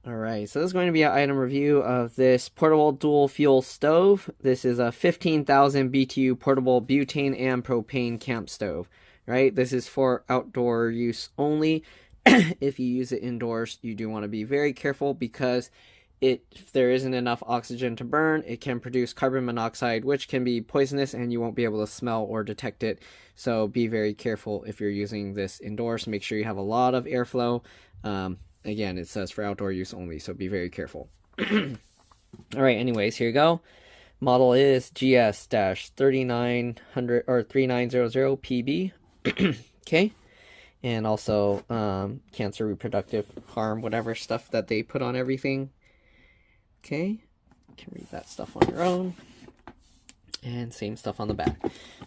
Alright, so this is going to be an item review of this portable dual fuel stove. This is a 15,000 BTU portable butane and propane camp stove. Right, this is for outdoor use only. If you use it indoors, you do want to be very careful because if there isn't enough oxygen to burn, it can produce carbon monoxide, which can be poisonous and you won't be able to smell or detect it. So be very careful if you're using this indoors. Make sure you have a lot of airflow. Again, it says for outdoor use only, so be very careful. Alright, anyways, here you go. Model is GS-3900 or 3900 PB. Okay. And also cancer, reproductive harm, whatever stuff that they put on everything. Okay. You can read that stuff on your own. And same stuff on the back.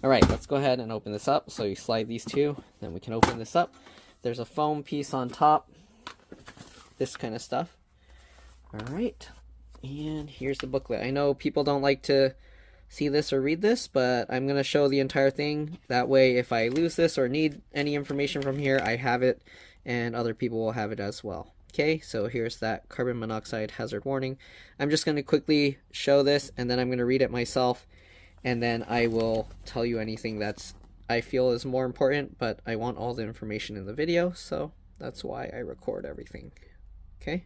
Alright, let's go ahead and open this up. So you slide these two, then we can open this up. There's a foam piece on top. This kind of stuff. Alright, and here's the booklet. I know people don't like to see this or read this, but I'm going to show the entire thing. That way, if I lose this or need any information from here, I have it, and other people will have it as well. Okay, so here's that carbon monoxide hazard warning. I'm just going to quickly show this, and then I'm going to read it myself, and then I will tell you anything that's I feel is more important, but I want all the information in the video, so that's why I record everything. Okay.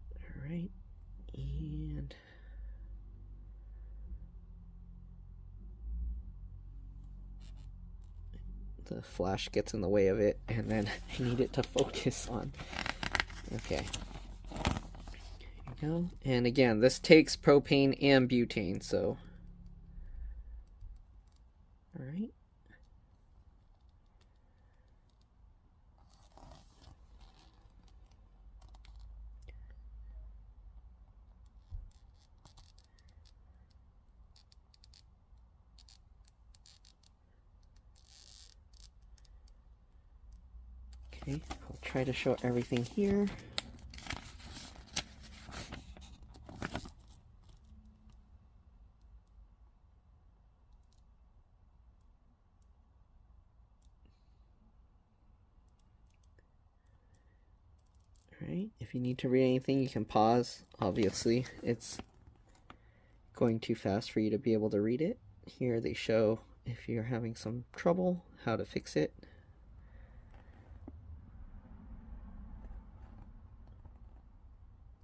All right. And the flash gets in the way of it, and then I need it to focus on. Okay. Here we go. And again, this takes propane and butane, so. All right. Okay, I'll try to show everything here. Alright, if you need to read anything, you can pause. Obviously, it's going too fast for you to be able to read it. Here they show if you're having some trouble, how to fix it.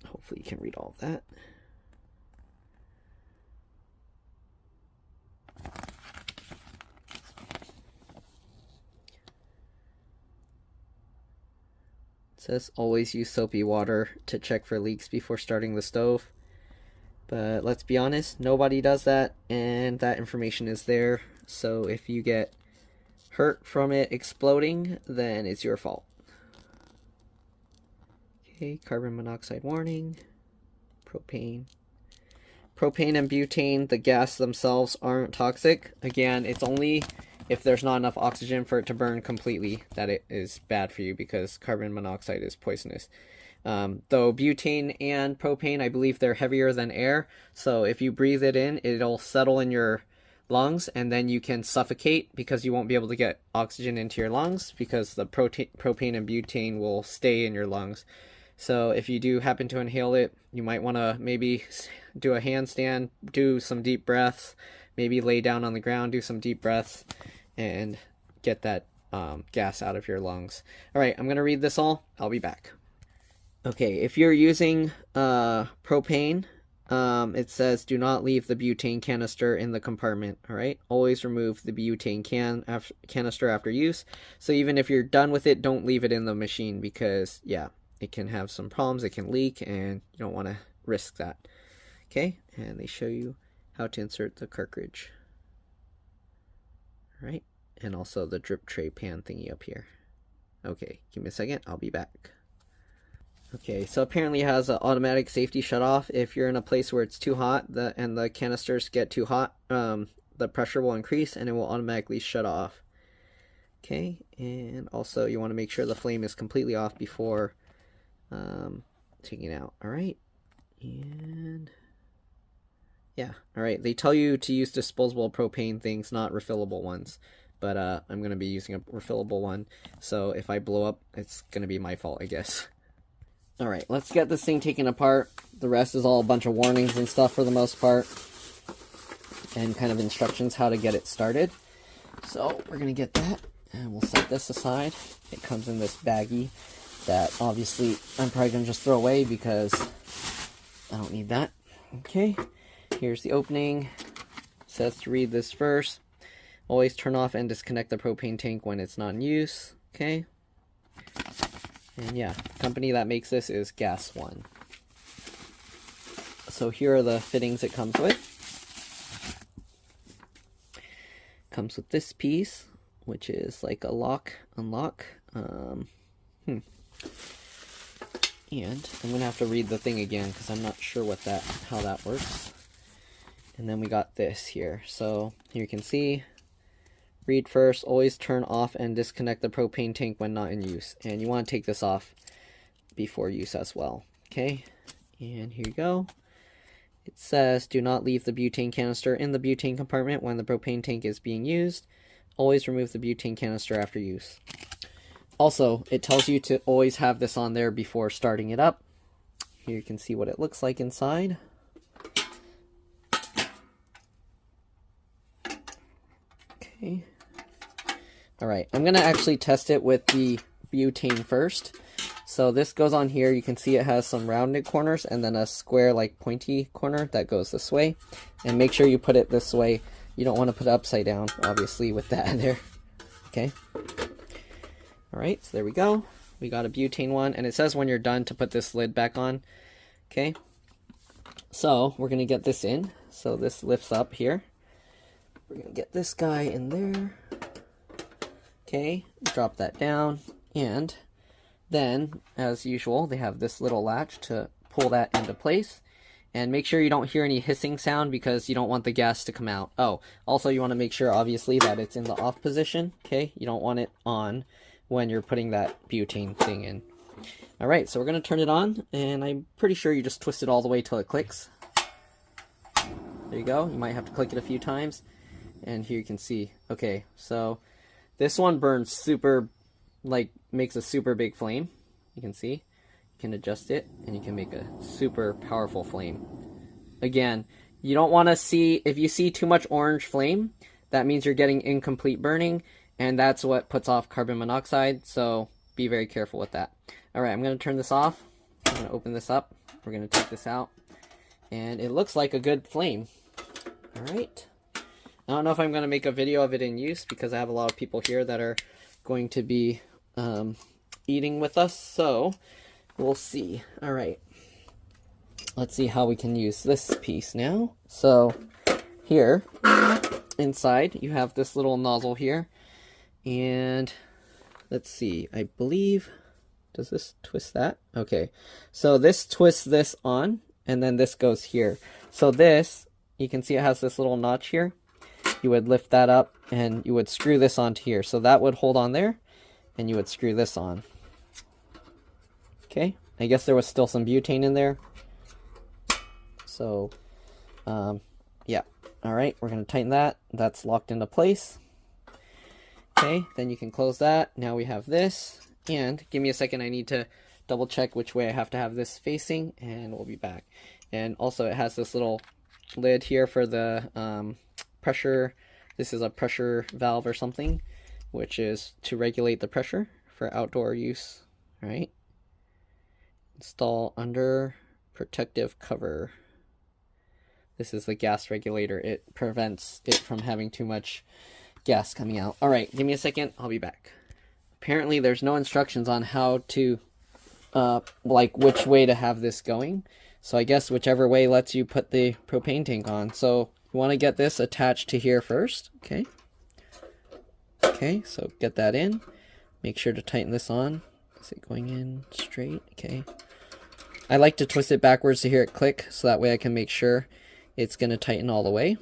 Hopefully you can read all of that. It says always use soapy water to check for leaks before starting the stove. But let's be honest, nobody does that, and that information is there. So if you get hurt from it exploding, then it's your fault. Okay, carbon monoxide warning, propane. Propane and butane, the gas themselves aren't toxic. Again, it's only if there's not enough oxygen for it to burn completely that it is bad for you, because carbon monoxide is poisonous. Though butane and propane, I believe they're heavier than air. So if you breathe it in, it'll settle in your lungs, and then you can suffocate because you won't be able to get oxygen into your lungs because the propane and butane will stay in your lungs. So if you do happen to inhale it, you might want to maybe do a handstand, do some deep breaths, maybe lay down on the ground, do some deep breaths, and get that gas out of your lungs. All right, I'm going to read this all. I'll be back. Okay, if you're using propane, it says do not leave the butane canister in the compartment. All right, always remove the butane canister after use. So even if you're done with it, don't leave it in the machine because, yeah, it can have some problems. It can leak, and you don't want to risk that. Okay, and they show you how to insert the cartridge. All right, and also the drip tray pan thingy up here. Okay, give me a second. I'll be back. Okay, so apparently it has an automatic safety shut-off. If you're in a place where it's too hot and the canisters get too hot, the pressure will increase and it will automatically shut off. Okay, and also you want to make sure the flame is completely off before taking it out. All right, and yeah, all right. They tell you to use disposable propane things, not refillable ones. but I'm going to be using a refillable one. So if I blow up, it's going to be my fault, I guess. All right, let's get this thing taken apart. The rest is all a bunch of warnings and stuff for the most part, and kind of instructions how to get it started. So we're going to get that, and we'll set this aside. It comes in this baggie that obviously I'm probably going to just throw away because I don't need that. Okay, here's the opening. It says to read this first. Always turn off and disconnect the propane tank when it's not in use. Okay. And yeah, the company that makes this is Gas One. So here are the fittings it comes with. Comes with this piece, which is like a lock, unlock. And I'm gonna have to read the thing again because I'm not sure how that works. And then we got this here. So here you can see, read first, always turn off and disconnect the propane tank when not in use. And you want to take this off before use as well. Okay, and here you go. It says, do not leave the butane canister in the butane compartment when the propane tank is being used. Always remove the butane canister after use. Also, it tells you to always have this on there before starting it up. Here you can see what it looks like inside. Okay. Alright, I'm going to actually test it with the butane first. So this goes on here. You can see it has some rounded corners and then a square, like pointy corner that goes this way. And make sure you put it this way. You don't want to put it upside down, obviously, with that there. Okay. Alright, so there we go. We got a butane one, and it says when you're done to put this lid back on. Okay. So we're going to get this in. So this lifts up here. We're going to get this guy in there. Okay, drop that down, and then, as usual, they have this little latch to pull that into place. And make sure you don't hear any hissing sound because you don't want the gas to come out. Oh, also you want to make sure, obviously, that it's in the off position. Okay, you don't want it on when you're putting that butane thing in. Alright, so we're going to turn it on, and I'm pretty sure you just twist it all the way till it clicks. There you go. You might have to click it a few times. And here you can see. Okay, so this one burns super, like, makes a super big flame. You can see. You can adjust it, and you can make a super powerful flame. Again, you don't want to see, if you see too much orange flame, that means you're getting incomplete burning, and that's what puts off carbon monoxide, so be very careful with that. Alright, I'm going to turn this off. I'm going to open this up. We're going to take this out, and it looks like a good flame. Alright. I don't know if I'm going to make a video of it in use because I have a lot of people here that are going to be eating with us, so we'll see. All right, let's see how we can use this piece now. So here inside you have this little nozzle here, and let's see, I believe, does this twist that? Okay, so this twists this on, and then this goes here. So this, you can see it has this little notch here. You would lift that up and you would screw this onto here. So that would hold on there, and you would screw this on. Okay, I guess there was still some butane in there. So, yeah. Alright, we're going to tighten that. That's locked into place. Okay, then you can close that. Now we have this. And give me a second, I need to double check which way I have to have this facing, and we'll be back. And also it has this little lid here for the pressure. This is a pressure valve or something, which is to regulate the pressure for outdoor use. All right. Install under protective cover. This is the gas regulator. It prevents it from having too much gas coming out. All right, give me a second. I'll be back. Apparently, there's no instructions on how to, like which way to have this going. So I guess whichever way lets you put the propane tank on. So you want to get this attached to here first. Okay. Okay, so get that in. Make sure to tighten this on. Is it going in straight? Okay. I like to twist it backwards to hear it click, so that way I can make sure it's going to tighten all the way.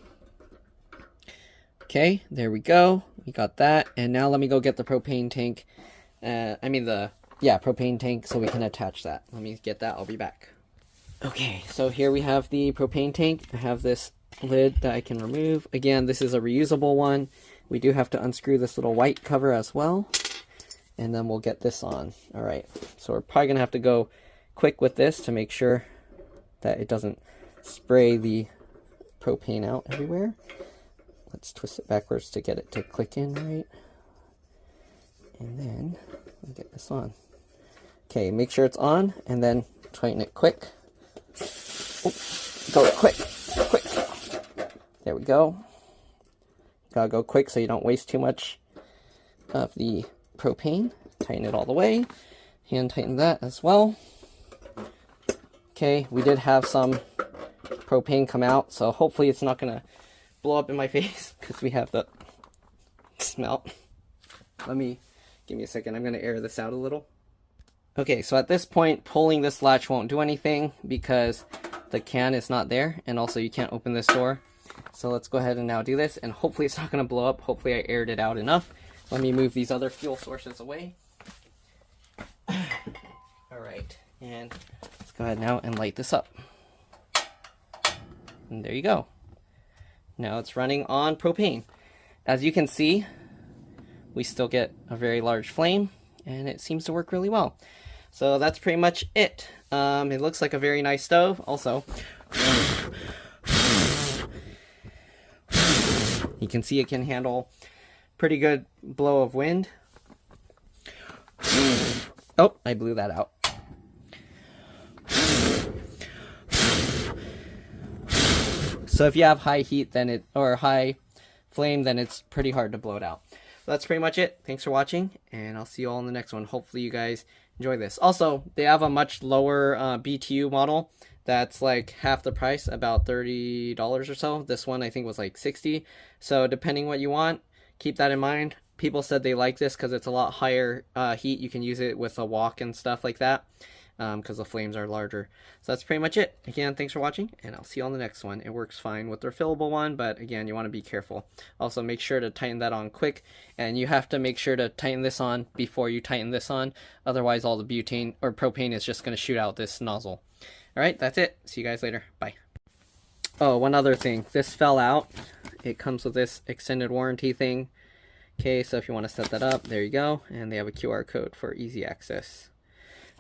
Okay, there we go. We got that. And now let me go get the propane tank. Propane tank, so we can attach that. Let me get that. I'll be back. Okay, so here we have the propane tank. I have this lid that I can remove. Again, this is a reusable one. We do have to unscrew this little white cover as well, and then we'll get this on. All right, so we're probably gonna have to go quick with this to make sure that it doesn't spray the propane out everywhere. Let's twist it backwards to get it to click in right. And then we'll get this on. Okay, make sure it's on, and then tighten it quick. Oh, go quick, quick. There we go. Gotta go quick so you don't waste too much of the propane. Tighten it all the way. Hand tighten that as well. Okay, we did have some propane come out, so hopefully it's not gonna blow up in my face because we have the smell. Give me a second. I'm gonna air this out a little. Okay, so at this point, pulling this latch won't do anything because the can is not there, and also you can't open this door. So let's go ahead and now do this, and hopefully it's not gonna blow up. Hopefully I aired it out enough. Let me move these other fuel sources away. All right, and let's go ahead now and light this up. And there you go. Now it's running on propane. As you can see, we still get a very large flame, and it seems to work really well. So that's pretty much it. It looks like a very nice stove. Also, you can see it can handle pretty good blow of wind. Oh, I blew that out. So if you have high heat, then or high flame, then it's pretty hard to blow it out. So that's pretty much it. Thanks for watching, and I'll see you all in the next one. Hopefully you guys enjoy this. Also, they have a much lower BTU model that's like half the price, about $30 or so. This one I think was like $60. So depending what you want, keep that in mind. People said they like this because it's a lot higher heat. You can use it with a wok and stuff like that because the flames are larger. So that's pretty much it. Again, thanks for watching, and I'll see you on the next one. It works fine with the refillable one, but again, you want to be careful. Also, make sure to tighten that on quick, and you have to make sure to tighten this on before you tighten this on. Otherwise, all the butane or propane is just going to shoot out this nozzle. All right, that's it. See you guys later. Bye. Oh, one other thing. This fell out. It comes with this extended warranty thing. Okay, so if you want to set that up, there you go. And they have a QR code for easy access.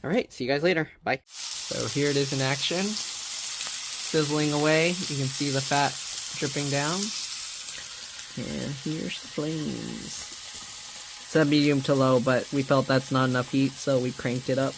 All right, see you guys later. Bye. So here it is in action. Sizzling away. You can see the fat dripping down. And here's the flames. It's a medium to low, but we felt that's not enough heat, so we cranked it up.